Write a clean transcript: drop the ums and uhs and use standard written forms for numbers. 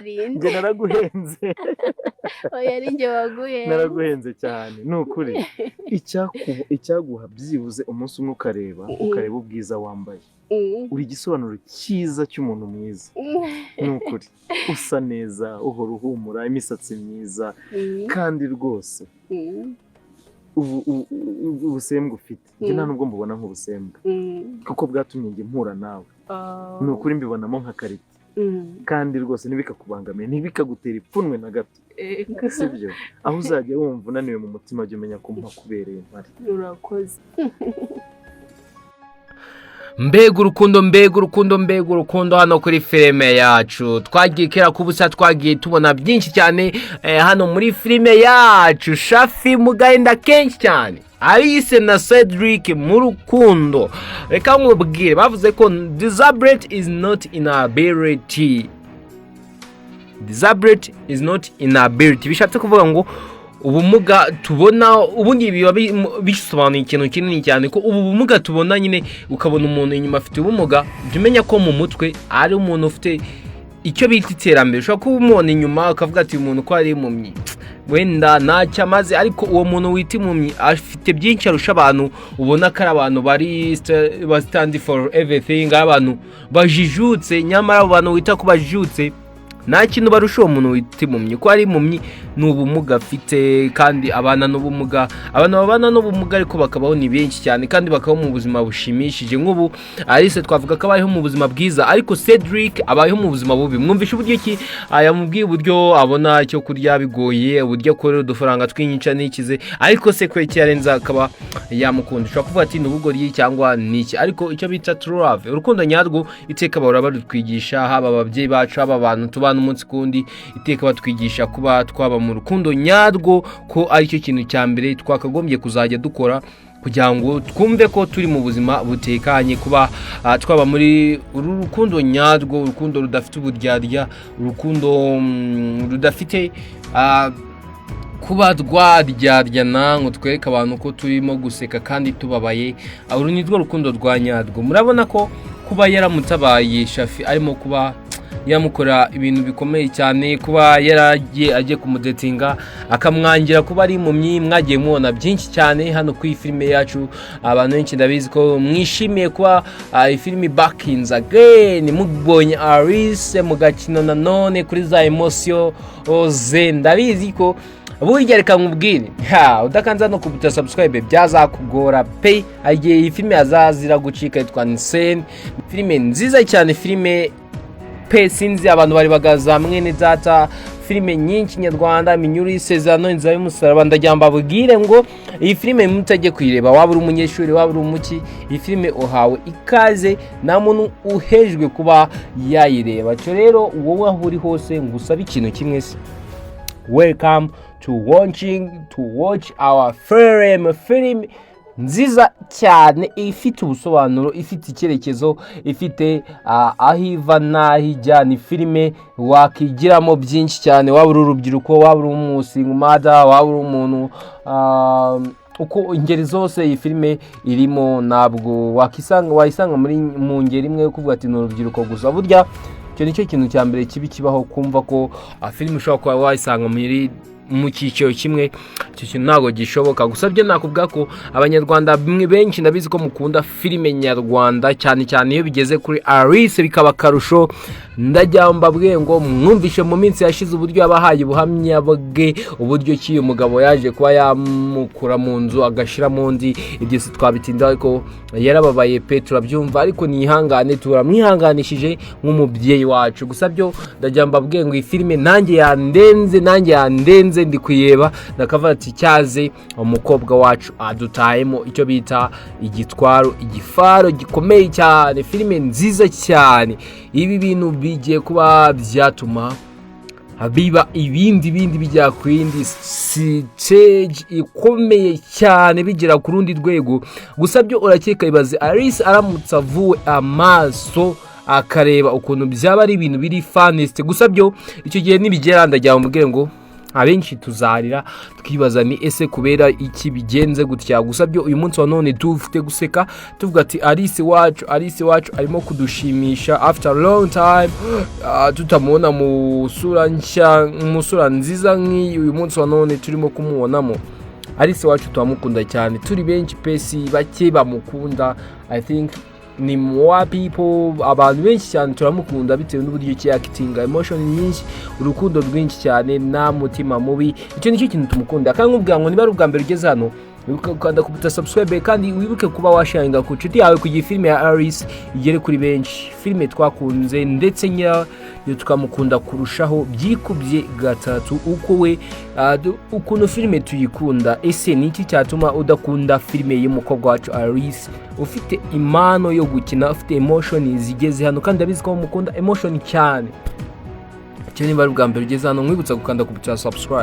Nje naraguhenze. Oya ari nje waguhenze. Naraguhenze cyane. Nukuri. Icyaguha byibuze umunsi umwe ukareba ubwiza wambaye. Uri igisobanuro cyiza cy'umuntu mwiza. Nukuri. Usa neza, uhora uhumura, imisatsi myiza kandi rwose. Ubusembwa ufite. Nje nta nubwo mbubona nk'ubusembwa. Kuko bwatumye nge mpura nawe. Nukuri mbibonamo nka karite. Kandi rwose ntibikakubangamiye ntibikagutera ipfunwe na gato. Sibyo aho uzajya wumva unaniwe mu mutima jya umenya ko mpakubereye mpari. Urakoze. Mbega urukundo hano kuri filime yacu twagiye kera kubusa twagiye tubona byinshi cyane hano muri filime yacu Shafi mugahinda kenshi cyane Alice na Cedric mu rukundo. Reka nkubwire bavuze ko disability is not inability. Disability is not inability. Bishatse kuvuga ngo ubumuga tubona ubundi biba bisobanuye ikintu kinini cyane ko ubumuga tubona nyine ukabona umuntu inyuma afite ubumuga jumenya ko mu mutwe ari umuntu ufite icyo bita iterambere. Ushobora kuba umuntu inyuma ukavuga ati umuntu ko ari impumyi wenda ntacyo amaze ariko uwo muntu wita impumyi afite byinshi arusha abantu ubona ko ari abantu bari stand for everything, abantu bajijutse nyamara abo bantu wita ko bajijutse nta kintu barusha uwo muntu wita impumyi ko ari impumyi n'ubumuga afite kandi abana n'ubumuga abantu babana n'ubumuga ariko bakabaho ni benshi cyane kandi bakabaho mu buzima bushimishije. Nk'ubu Alice twavuga ko abayeho mu buzima bwiza ariko Cedric abayeho mu buzima bubi. Mwumvisha uburyo ki yamubwiye uburyo abona icyo kurya bigoye uburyo akorera udufaranga twinyica n'ikize ariko se kwe cyarenza akaba yamukunda. Ushobora kuvuga ati n'ubugoryi cyangwa niki ariko icyo bita true love urukundo nyarwo iteka bahora badutwigisha haba ababyeyi bacu haba abantu tubana umunsi kundi iteka batwigisha kuba twaba mu rukundo nyarwo ko ari cyo kintu cya mbere twakagombye kuzajya dukora kugira ngo twumve ko turi mu buzima butekanye kuba twaba muri uru rukundo nyarwo urukundo rudafite uburyarya urukundo rudafite kuba rwaryaryana ngo twereke abantu ko turimo guseka kandi tubabaye. Uru ni rwo rukundo rwa nyarwo. Murabona ko kuba yaramutabaye Shafi arimo kuba yamukora ibintu bikomeye cyane kuba yaragiye agiye kumudetinga akamwangira kuba ari impumyi. Mwagiye mubona byinshi cyane hano ku filime yacu abantu benshi ndabizi ko mwishimiye kuba filime Back in Again mubonye Alice mugakino nanone kuri za emotion ze ndabizi ko burya reka nkubwire udakanza no kubuta subscribe byazakugora pe agiye iyi filime azazira gucika yitwa Insane. Filime nziza cyane filime pe sinzi abantu bari bagaza mwene data filime nyinshi nyarwanda minyuri isezerano inzira y'umusaraba ndajyamba bugire ngo iyi filime mutajye kwireba waba uri umunyeshuri waba uri umuki iyi filime uhawe ikaze nta muntu uhejwe kuba yayireba. Cyo rero wowe aho uri hose ngusaba ikintu kimwe se welcome to watch our film nziza cyane ifite ubusobanuro ifite icyerekezo ifite ahiva n'ahijya. Ni filime wakigiramo byinshi cyane waba uri urubyiruko waba uri umusingumada waba uri umuntu uko ingeri zose iyi filime irimo ntabwo wayisanga mu ngeri imwe kuvuga ati ni urubyiruko gusa. Burya icyo nicyo kintu cya mbere kibi kibaho kumva ko filime ushobora kuba wayisanga mu cyiciro kimwe icyo kintu ntabwo gishoboka. Gusa byo nakubwira ko abanyarwanda benshi ndabizi ko mukunda filime nyarwanda cyane cyane iyo bigeze kuri Alice bikaba karusho. Ndajyamba bwe ngo mwumvishe mu minsi yashize uburyo yabahaye ubuhamya bwe uburyo ki umugabo yaje kuba yamukura mu nzu agashira mu ndi. Ibyo se twabitinda ariko yarababaye pe turabyumva ariko nihangane turamwihanganishije nk'umubyeyi wacu. Gusa byo ndajyamba bwe ngo iyi filime nanjye yandenze ndi kuyeba ndakavuga ati cyaze umukobwa wacu adutayemo icyo bita igifaro gikomeye cyane. Filime nziza cyane. Ibi bintu bigiye kuba byatuma biba ibindi bijya ku yindi stage ikomeye cyane bigera ku rundi rwego. Gusa byo urakeka ibaze Alice aramutse avuwe amaso akareba ukuntu byaba ari ibintu biri fanest. Gusa byo icyo gihe nibigera ndajya mubwire ngo abenshi tuzarira twibaza ni ese kubera iki bigenze gutya. Gusa byo uyu munsi wa none dufite guseka tuvuga ati Alice wacu arimo kudushimisha after a long time, tutamubona mu sura nshya, mu sura nziza nk'iyi. Uyu munsi wa none turimo kumubonamo Alice wacu turamukunda cyane, turi benshi pesi bake bamukunda. I think ni more people, abantu benshi cyane turamukunda bitewe n'uburyo ki acting, emotion nyinshi, urukundo rwinshi cyane, nta mutima mubi. Icyo nicyo kintu tumukunda. Kandi nkubwira ngo niba ari ubwa mbere ugeze hano, wibuke gukanda kubuta subscribe, kandi wibuke kuba washaringa ku nshuti yawe kugira filime ya Alice igere kuri benshi. Filime twakunze ndetse nyayo tukamukunda kurushaho byikubye gatatu uko we ukuntu filime tuyikunda. Ese ni iki cyatuma udakunda filime y'umukobwa wacu Alice? Ufite impano yo gukina, ufite emotion zigeze hano, kandi abizi ko mukunda emotion cyane. Icyo niba ari ubwa mbere ugeze hano, mwibutsa gukanda kubuta subscribe.